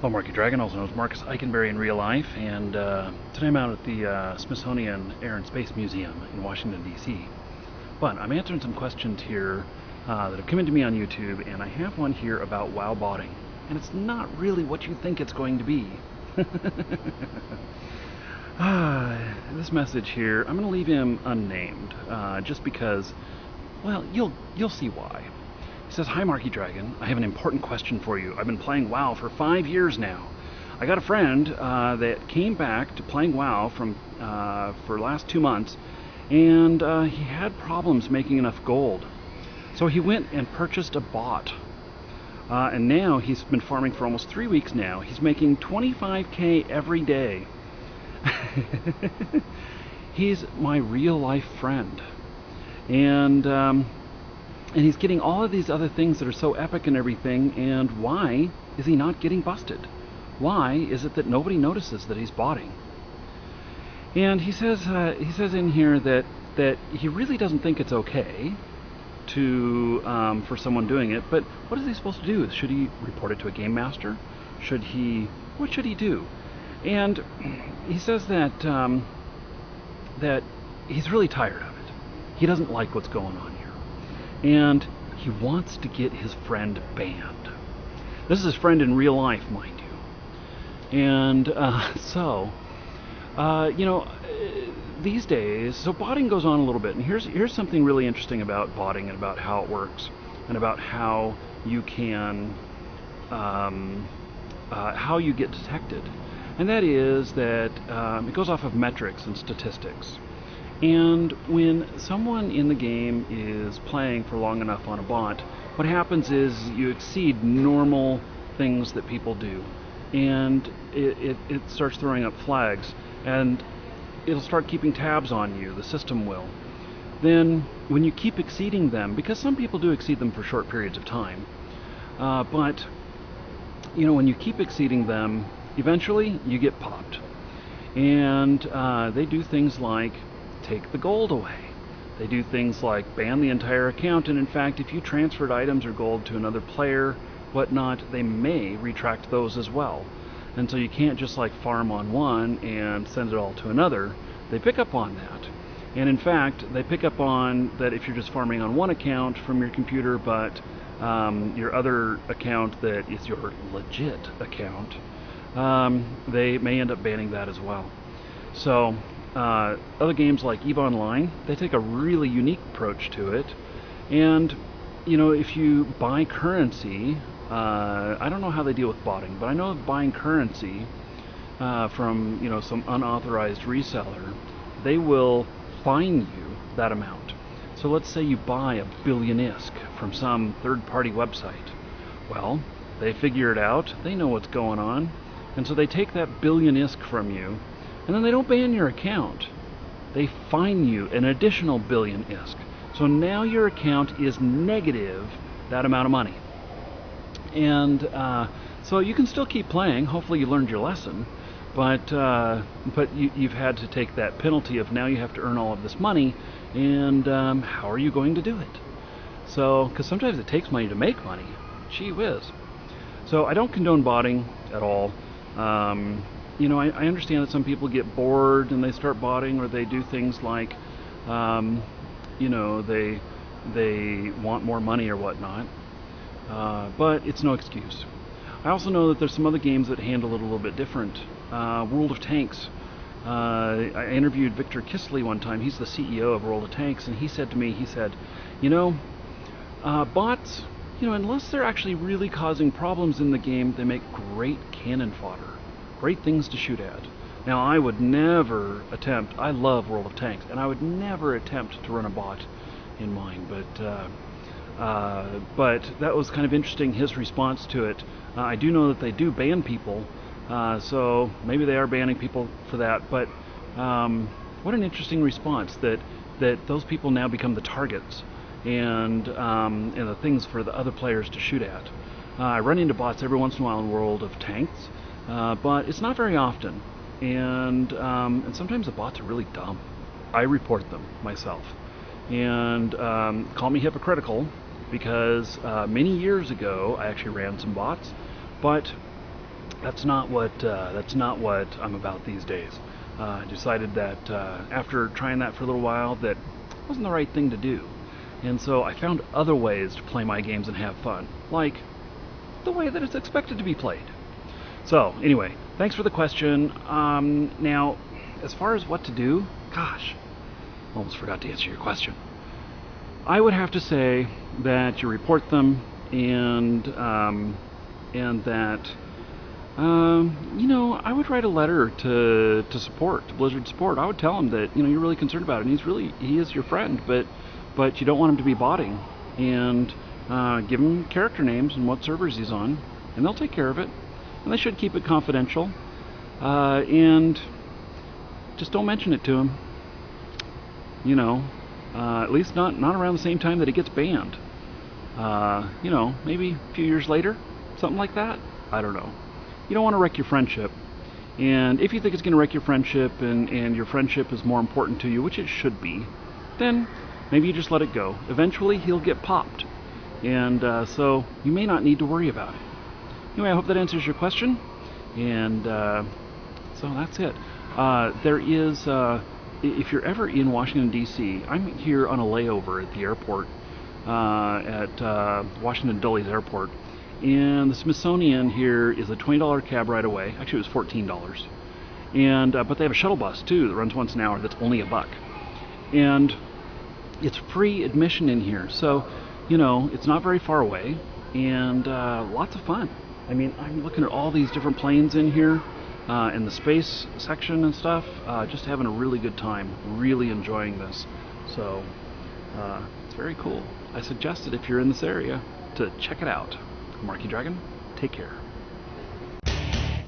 Hello, Marky Dragon, also known as Marcus Eikenberry in real life, and today I'm out at the Smithsonian Air and Space Museum in Washington, D.C. But I'm answering some questions here that have come into me on YouTube, and I have one here about WoW botting, and it's not really what you think it's going to be. This message here, I'm going to leave him unnamed, just because, well, you'll see why. He says, "Hi Marky Dragon, I have an important question for you. I've been playing WoW for 5 years now. I got a friend that came back to playing WoW for the last 2 months, and he had problems making enough gold. So he went and purchased a bot. And now he's been farming for almost 3 weeks now. He's making 25k every day. He's my real life friend. And he's getting all of these other things that are so epic and everything, and why is he not getting busted? Why is it that nobody notices that he's botting?" And he says in here that he really doesn't think it's okay to for someone doing it, but what is he supposed to do? Should he report it to a game master? What should he do? And he says that that he's really tired of it. He doesn't like what's going on here. And he wants to get his friend banned. This is his friend in real life, mind you. And these days, so botting goes on a little bit. And here's something really interesting about botting and about how it works, and about how you can, how you get detected. And that is that it goes off of metrics and statistics. And when someone in the game is playing for long enough on a bot, what happens is you exceed normal things that people do, and it starts throwing up flags, and it'll start keeping tabs on you, the system will. Then when you keep exceeding them, because some people do exceed them for short periods of time, but when you keep exceeding them, eventually you get popped. And they do things like take the gold away. They do things like ban the entire account, and in fact, if you transferred items or gold to another player, whatnot, they may retract those as well. And so you can't just like farm on one and send it all to another. They pick up on that. And in fact, they pick up on that if you're just farming on one account from your computer, but your other account that is your legit account, they may end up banning that as well. So other games like EVE Online, they take a really unique approach to it. And if you buy currency, I don't know how they deal with botting, but I know buying currency from some unauthorized reseller, they will fine you that amount. So let's say you buy 1 billion ISK from some third-party website. Well, they figure it out, they know what's going on, and so they take that 1 billion ISK from you, and then they don't ban your account. They fine you an additional 1 billion ISK. So now your account is negative that amount of money. And so you can still keep playing. Hopefully you learned your lesson. But you've had to take that penalty of now you have to earn all of this money. And how are you going to do it? So, because sometimes it takes money to make money. Gee whiz. So I don't condone botting at all. I understand that some people get bored and they start botting, or they do things like, they want more money or whatnot. But it's no excuse. I also know that there's some other games that handle it a little bit different. World of Tanks. I interviewed Victor Kisley one time. He's the CEO of World of Tanks, and he said to me, bots, unless they're actually really causing problems in the game, they make great cannon fodder. Great things to shoot at. Now, I would never attempt, I love World of Tanks, and I would never attempt to run a bot in mine, but that was kind of interesting, his response to it. I do know that they do ban people, so maybe they are banning people for that, but what an interesting response that those people now become the targets and the things for the other players to shoot at. I run into bots every once in a while in World of Tanks, but it's not very often, and sometimes the bots are really dumb. I report them myself, and call me hypocritical, because many years ago I actually ran some bots, but that's not what I'm about these days. I decided that after trying that for a little while, that wasn't the right thing to do, and so I found other ways to play my games and have fun, like the way that it's expected to be played. So anyway, thanks for the question. Now, as far as what to do, gosh, almost forgot to answer your question. I would have to say that you report them, and that I would write a letter to Blizzard support. I would tell him that you're really concerned about it, and he is your friend, but you don't want him to be botting, and give him character names and what servers he's on, and they'll take care of it, and they should keep it confidential, and just don't mention it to him. At least not around the same time that it gets banned. Maybe a few years later, something like that. I don't know. You don't want to wreck your friendship. And if you think it's going to wreck your friendship, and your friendship is more important to you, which it should be, then maybe you just let it go. Eventually, he'll get popped. And so you may not need to worry about it. Anyway, I hope that answers your question. And so that's it. There is... if you're ever in Washington, D.C., I'm here on a layover at the airport, at Washington Dulles Airport, and the Smithsonian here is a $20 cab ride away. Actually, it was $14. And but they have a shuttle bus, too, that runs once an hour that's only $1. And it's free admission in here, so, it's not very far away, and lots of fun. I mean, I'm looking at all these different planes in here, in the space section and stuff, just having a really good time, really enjoying this. So it's very cool. I suggest that if you're in this area to check it out. Marky Dragon, take care.